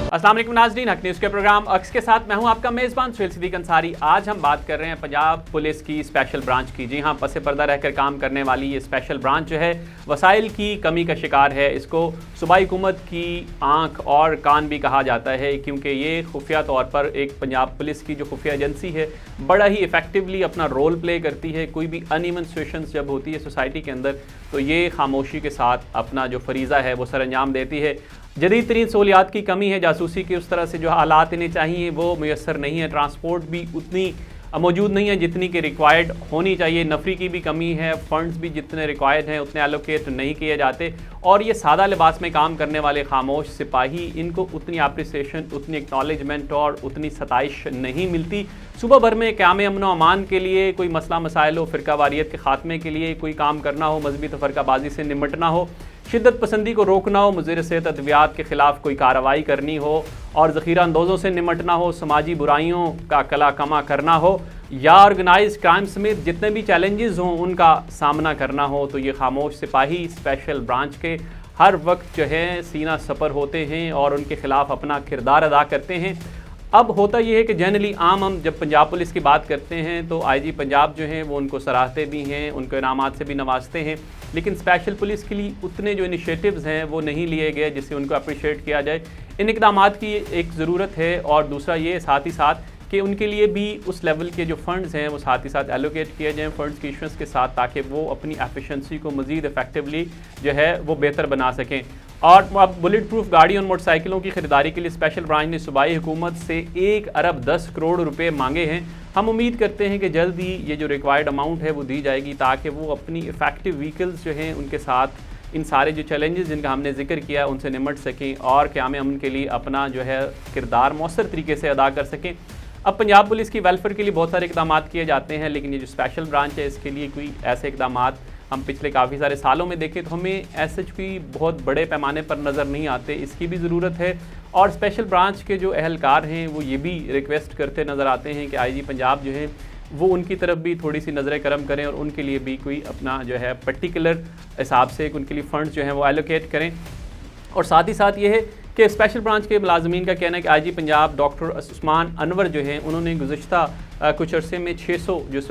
अस्सलाम वालेकुम नाज़रीन, हक न्यूज़ के प्रोग्राम अक्स के साथ मैं हूं आपका मेज़बान सुहेल सिद्दीक अंसारी। आज हम बात कर रहे हैं पंजाब पुलिस की स्पेशल ब्रांच की। जी हां, पसे पर्दा रहकर काम करने वाली ये स्पेशल ब्रांच जो है वसाइल की कमी का शिकार है। इसको सूबाई हुकूमत की आँख और कान भी कहा जाता है, क्योंकि ये खुफिया तौर पर एक पंजाब पुलिस की जो खुफिया एजेंसी है बड़ा ही इफ़ेक्टिवली अपना रोल प्ले करती है। कोई भी अनइवन सिचुएशंस जब होती है सोसाइटी के अंदर तो ये खामोशी के साथ अपना जो फरीज़ा है वो सर अंजाम देती है। जदीद तरीन सहूलियात की कमी है, जासूसी की उस तरह से जो हालात इन्हें चाहिए वो मैसर नहीं है, ट्रांसपोर्ट भी उतनी मौजूद नहीं है जितनी कि रिक्वायर्ड होनी चाहिए, नफरी की भी कमी है, फंड्स भी जितने रिक्वायर्ड हैं उतने एलोकेट नहीं किए जाते, और ये सादा लिबास में काम करने वाले खामोश सिपाही इनको उतनी अप्रिसिएशन, उतनी एक्नॉलेजमेंट और उतनी सताइश नहीं मिलती। सुबह भर में क़याम अमन व अमान के लिए, कोई मसला मसाइल हो, फ़िरका वारियत के ख़ात्मे के लिए कोई काम करना हो, मजहबी तफरकाबाजी से निमटना हो, शिद्दत पसंदी को रोकना हो, मुज़र सेहत अद्वियात के ख़िलाफ़ कोई कार्रवाई करनी हो और ज़ख़ीरा अंदोज़ों से निमटना हो, समाजी बुराइयों का कला कमा करना हो या ऑर्गेनाइज क्राइम समेत जितने भी चैलेंजेस हों उनका सामना करना हो, तो ये खामोश सिपाही स्पेशल ब्रांच के हर वक्त जो है सीना सपर होते हैं और उनके ख़िलाफ़ अपना किरदार अदा करते हैं। अब होता यह है कि जनरली आम हम जब पंजाब पुलिस की बात करते हैं तो आईजी पंजाब जो हैं वो उनको सराहते भी हैं, उनको इनामात से भी नवाजते हैं, लेकिन स्पेशल पुलिस के लिए उतने जो इनिशिएटिव्स हैं वो नहीं लिए गए जिससे उनको अप्रिशिएट किया जाए। इन इक़दामात की एक ज़रूरत है और दूसरा ये साथ ही साथ कि उनके लिए भी उस लेवल के जो फ़ंड्स हैं वो साथ ही साथ एलोकेट किए जाएँ फ़ंड्स की इशुएंस के साथ, ताकि वो अपनी एफिशिएंसी को मज़ीद इफेक्टिवली जो है वो बेहतर बना सकें। और अब बुलेट प्रूफ गाड़ी और मोटरसाइकिलों की ख़रीदारी के लिए स्पेशल ब्रांच ने सूबाई हुकूमत से 1 अरब 10 करोड़ रुपए मांगे हैं। हम उम्मीद करते हैं कि जल्द ही ये जो रिक्वायर्ड अमाउंट है वो दी जाएगी, ताकि वो अपनी इफ़ेक्टिव व्हीकल्स जो हैं उनके साथ इन सारे जो चैलेंजेस जिनका हमने जिक्र किया उनसे निमट सकें और क़याम अमन के लिए अपना जो है किरदार मौसर तरीके से अदा कर सकें। अब पंजाब पुलिस की वेलफेयर के लिए बहुत सारे इक़दाम किए जाते हैं, लेकिन ये जो स्पेशल ब्रांच है इसके लिए कोई ऐसे इक़दाम हम पिछले काफ़ी सारे सालों में देखें तो हमें ऐसे कोई बहुत बड़े पैमाने पर नज़र नहीं आते। इसकी भी ज़रूरत है और स्पेशल ब्रांच के जो अहलकार हैं वो ये भी रिक्वेस्ट करते नज़र आते हैं कि आईजी पंजाब जो है वो उनकी तरफ भी थोड़ी सी नज़र करम करें और उनके लिए भी कोई अपना जो है पर्टिकुलर हिसाब से उनके लिए फ़ंड्स जो हैं वो एलोकेट करें। और साथ ही साथ ये है कि स्पेशल ब्रांच के मुलाजमीन का कहना है कि आईजी पंजाब डॉक्टर उस्मान अनवर जो हैं उन्होंने गुज़श्ता कुछ अरसे में 600 जो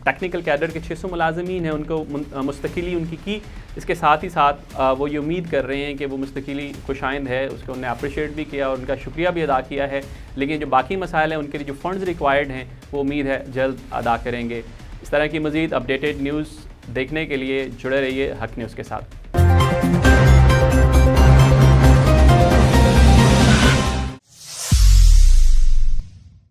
टेक्निकल कैडर के 600 मुलाजमीन हैं उनको मुस्तकिली उनकी की। इसके साथ ही साथ वो ये उम्मीद कर रहे हैं कि वो मुस्तकिली खुशाइंद है, उसको उन्होंने अप्रिशिएट भी किया और उनका शुक्रिया भी अदा किया है, लेकिन जो बाकी मसाइल हैं उनके लिए जो फ़ंड्स रिक्वायर्ड हैं वो उम्मीद है जल्द अदा करेंगे। इस तरह की मज़ीद अपडेटेड न्यूज़ देखने के लिए जुड़े रहिए हक न्यूज़ के साथ।